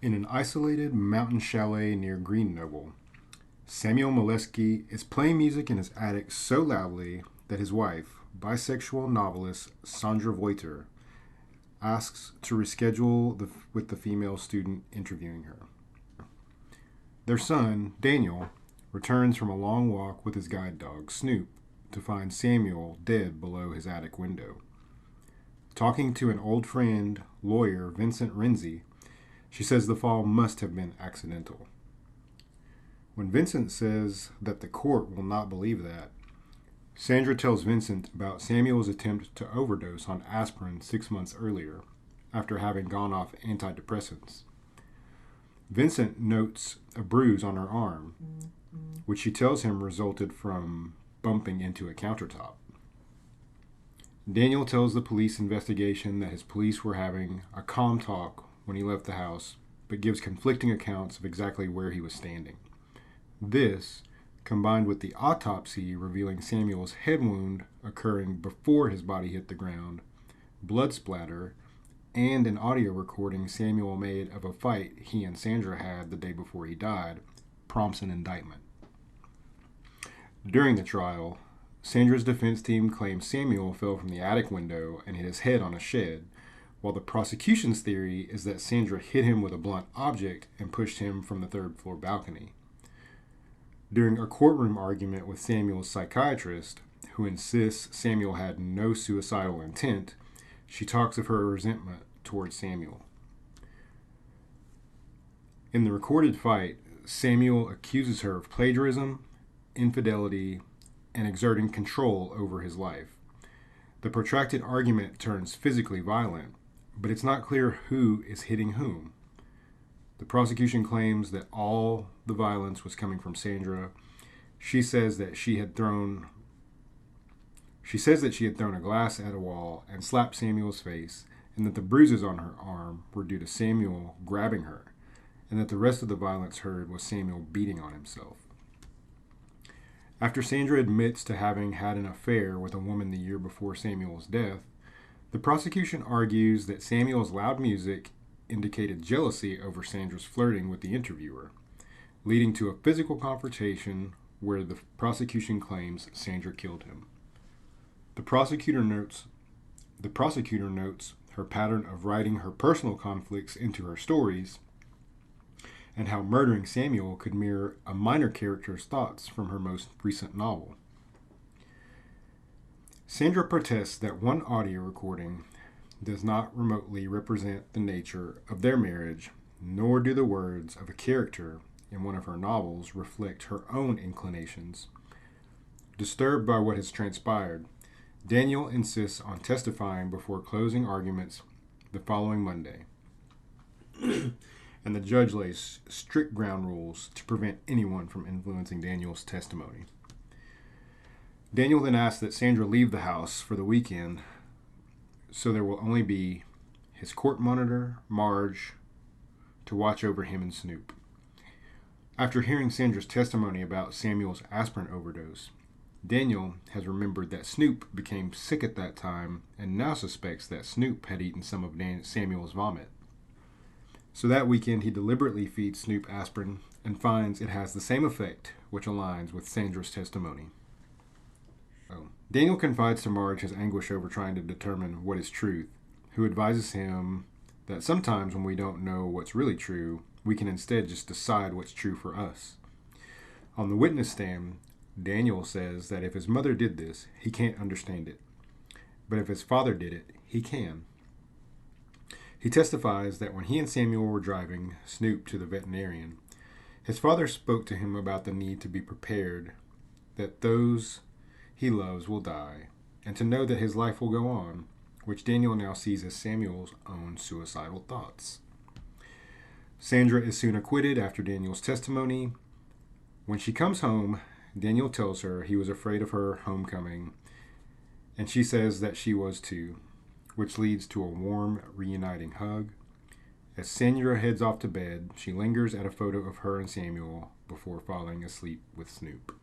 In an isolated mountain chalet near Grenoble, Samuel Molesky is playing music in his attic so loudly that his wife, bisexual novelist Sandra, asks to reschedule with the female student interviewing her. Their son, Daniel, returns from a long walk with his guide dog, Snoop, to find Samuel dead below his attic window. Talking to an old friend, lawyer Vincent Renzi, she says the fall must have been accidental. When Vincent says that the court will not believe that, Sandra tells Vincent about Samuel's attempt to overdose on aspirin 6 months earlier, after having gone off antidepressants. Vincent notes a bruise on her arm, which she tells him resulted from bumping into a countertop. Daniel tells the police investigation that his police were having a calm talk when he left the house, but gives conflicting accounts of exactly where he was standing. This, combined with the autopsy revealing Samuel's head wound occurring before his body hit the ground, blood splatter, and an audio recording Samuel made of a fight he and Sandra had the day before he died, prompts an indictment. During the trial, Sandra's defense team claims Samuel fell from the attic window and hit his head on a shed, while the prosecution's theory is that Sandra hit him with a blunt object and pushed him from the third-floor balcony. During a courtroom argument with Samuel's psychiatrist, who insists Samuel had no suicidal intent, she talks of her resentment towards Samuel. In the recorded fight, Samuel accuses her of plagiarism, infidelity, and exerting control over his life. The protracted argument turns physically violent, but it's not clear who is hitting whom. The prosecution claims that all the violence was coming from Sandra. She says that she had thrown a glass at a wall and slapped Samuel's face, and that the bruises on her arm were due to Samuel grabbing her, and that the rest of the violence heard was Samuel beating on himself. After Sandra admits to having had an affair with a woman the year before Samuel's death, the prosecution argues that Samuel's loud music indicated jealousy over Sandra's flirting with the interviewer, leading to a physical confrontation where the prosecution claims Sandra killed him. The prosecutor notes her pattern of writing her personal conflicts into her stories, and how murdering Samuel could mirror a minor character's thoughts from her most recent novel. Sandra protests that one audio recording does not remotely represent the nature of their marriage, nor do the words of a character in one of her novels reflect her own inclinations. Disturbed by what has transpired, Daniel insists on testifying before closing arguments the following Monday, and the judge lays strict ground rules to prevent anyone from influencing Daniel's testimony. Daniel then asks that Sandra leave the house for the weekend, so there will only be his court monitor, Marge, to watch over him and Snoop. After hearing Sandra's testimony about Samuel's aspirin overdose, Daniel has remembered that Snoop became sick at that time and now suspects that Snoop had eaten some of Samuel's vomit. So that weekend he deliberately feeds Snoop aspirin and finds it has the same effect, which aligns with Sandra's testimony. Daniel confides to Marge his anguish over trying to determine what is truth, who advises him that sometimes when we don't know what's really true, we can instead just decide what's true for us. On the witness stand, Daniel says that if his mother did this, he can't understand it. But if his father did it, he can. He testifies that when he and Samuel were driving Snoop to the veterinarian, his father spoke to him about the need to be prepared, that those he loves will die, and to know that his life will go on, which Daniel now sees as Samuel's own suicidal thoughts. Sandra is soon acquitted after Daniel's testimony. When she comes home, Daniel tells her he was afraid of her homecoming, and she says that she was too, which leads to a warm, reuniting hug. As Sandra heads off to bed, she lingers at a photo of her and Samuel before falling asleep with Snoop.